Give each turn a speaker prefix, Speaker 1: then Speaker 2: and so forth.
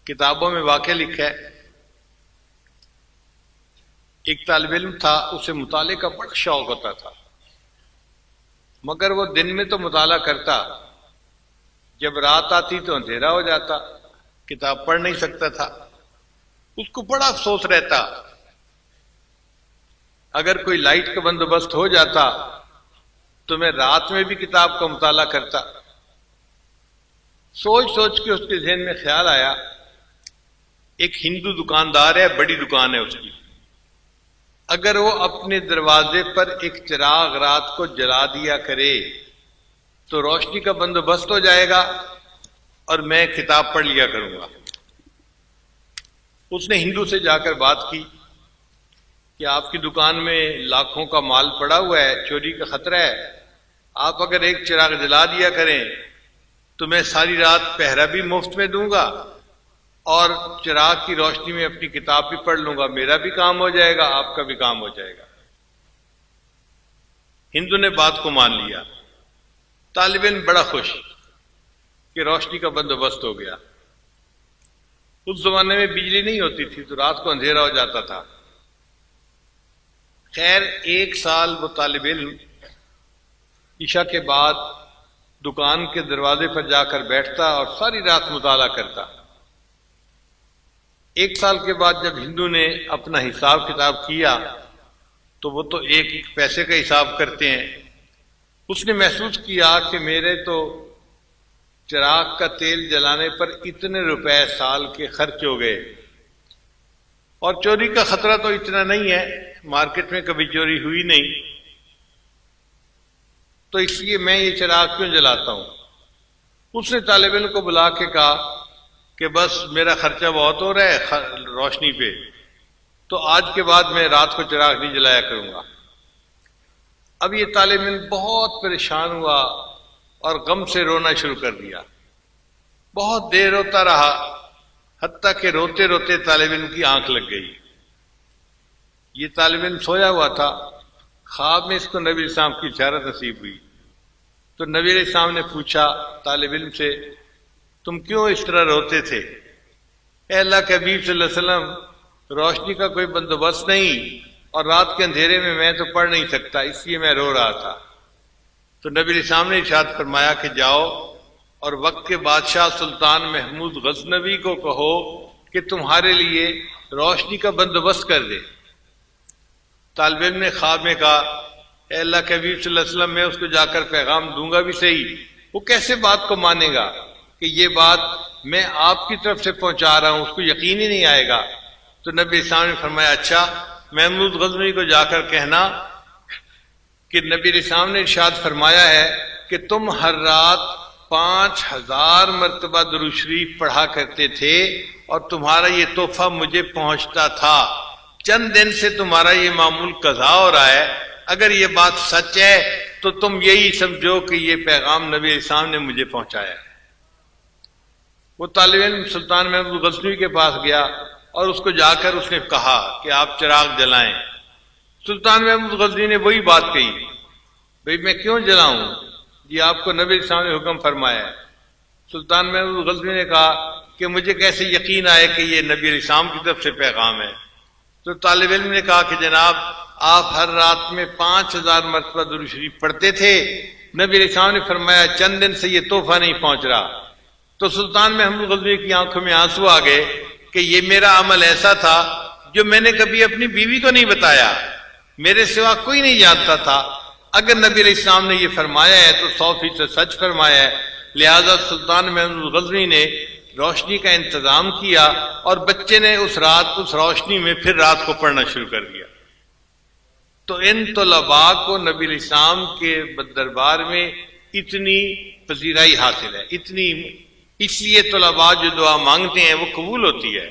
Speaker 1: کتابوں میں واقعہ لکھا ہے، ایک طالب علم تھا، اسے مطالعے کا بڑا شوق ہوتا تھا، مگر وہ دن میں تو مطالعہ کرتا، جب رات آتی تو اندھیرا ہو جاتا، کتاب پڑھ نہیں سکتا تھا۔ اس کو بڑا افسوس رہتا، اگر کوئی لائٹ کا بندوبست ہو جاتا تو میں رات میں بھی کتاب کا مطالعہ کرتا۔ سوچ سوچ کے اس کے ذہن میں خیال آیا، ایک ہندو دکاندار ہے، بڑی دکان ہے اس کی، اگر وہ اپنے دروازے پر ایک چراغ رات کو جلا دیا کرے تو روشنی کا بندوبست ہو جائے گا اور میں کتاب پڑھ لیا کروں گا۔ اس نے ہندو سے جا کر بات کی کہ آپ کی دکان میں لاکھوں کا مال پڑا ہوا ہے، چوری کا خطرہ ہے، آپ اگر ایک چراغ جلا دیا کریں تو میں ساری رات پہرا بھی مفت میں دوں گا اور چراغ کی روشنی میں اپنی کتاب بھی پڑھ لوں گا، میرا بھی کام ہو جائے گا، آپ کا بھی کام ہو جائے گا۔ ہندو نے بات کو مان لیا۔ طالب علم بڑا خوش کہ روشنی کا بندوبست ہو گیا۔ اس زمانے میں بجلی نہیں ہوتی تھی تو رات کو اندھیرا ہو جاتا تھا۔ خیر، ایک سال وہ طالب علم عشاء کے بعد دکان کے دروازے پر جا کر بیٹھتا اور ساری رات مطالعہ کرتا۔ ایک سال کے بعد جب ہندو نے اپنا حساب کتاب کیا تو وہ تو ایک ایک پیسے کا حساب کرتے ہیں، اس نے محسوس کیا کہ میرے تو چراغ کا تیل جلانے پر اتنے روپے سال کے خرچ ہو گئے، اور چوری کا خطرہ تو اتنا نہیں ہے، مارکیٹ میں کبھی چوری ہوئی نہیں، تو اس لیے میں یہ چراغ کیوں جلاتا ہوں۔ اس نے طالب علم کو بلا کے کہا کہ بس میرا خرچہ بہت ہو رہا ہے روشنی پہ، تو آج کے بعد میں رات کو چراغ نہیں جلایا کروں گا۔ اب یہ طالب علم بہت پریشان ہوا اور غم سے رونا شروع کر دیا، بہت دیر روتا رہا، حتیٰ کہ روتے روتے طالب علم کی آنکھ لگ گئی۔ یہ طالب علم سویا ہوا تھا، خواب میں اس کو نبی علیہ السلام کی زیارت نصیب ہوئی، تو نبی علیہ السلام نے پوچھا طالب علم سے، تم کیوں اس طرح روتے تھے؟ اے اللہ کے حبیب صلی اللہ علیہ وسلم، روشنی کا کوئی بندوبست نہیں اور رات کے اندھیرے میں تو پڑھ نہیں سکتا، اس لیے میں رو رہا تھا۔ تو نبی علیہ السلام نے ارشاد فرمایا کہ جاؤ اور وقت کے بادشاہ سلطان محمود غزنوی کو کہو کہ تمہارے لیے روشنی کا بندوبست کر دے۔ طالب علم نے خواب میں کہا، اے اللہ کے حبیب صلی اللہ علیہ وسلم، میں اس کو جا کر پیغام دوں گا بھی صحیح، وہ کیسے بات کو مانے گا کہ یہ بات میں آپ کی طرف سے پہنچا رہا ہوں، اس کو یقین ہی نہیں آئے گا۔ تو نبی اسلام نے فرمایا، اچھا محمود غزنوی کو جا کر کہنا کہ نبی اسلام نے ارشاد فرمایا ہے کہ تم ہر رات 5000 مرتبہ درود شریف پڑھا کرتے تھے اور تمہارا یہ تحفہ مجھے پہنچتا تھا، چند دن سے تمہارا یہ معمول قضا ہو رہا ہے، اگر یہ بات سچ ہے تو تم یہی سمجھو کہ یہ پیغام نبی اسلام نے مجھے پہنچایا ہے۔ وہ طالب علم سلطان محمود غزنوی کے پاس گیا اور اس کو جا کر اس نے کہا کہ آپ چراغ جلائیں۔ سلطان محمود غزنوی نے وہی بات کہی، بھئی میں کیوں جلاؤں، یہ آپ کو نبی اسلام نے حکم فرمایا ہے۔ سلطان محمود غزنوی نے کہا کہ مجھے کیسے یقین آئے کہ یہ نبی اسلام کی طرف سے پیغام ہے۔ تو طالب علم نے کہا کہ جناب آپ ہر رات میں 5000 مرتبہ درود شریف پڑھتے تھے، نبی علیہ السلام نے فرمایا چند دن سے یہ تحفہ نہیں پہنچ رہا۔ تو سلطان محمود غزنوی کی آنکھوں میں آنسو آ گئے کہ یہ میرا عمل ایسا تھا جو میں نے کبھی اپنی بیوی کو نہیں بتایا، میرے سوا کوئی نہیں جانتا تھا، اگر نبی علیہ السلام نے یہ فرمایا ہے تو 100% سچ فرمایا ہے۔ لہذا سلطان محمود غزنوی نے روشنی کا انتظام کیا اور بچے نے اس رات اس روشنی میں پھر رات کو پڑھنا شروع کر دیا۔ تو ان طلباء کو نبی علیہ السلام کے دربار میں اتنی پذیرائی حاصل ہے، اتنی، اس لیے طلباء جو دعا مانگتے ہیں وہ قبول ہوتی ہے۔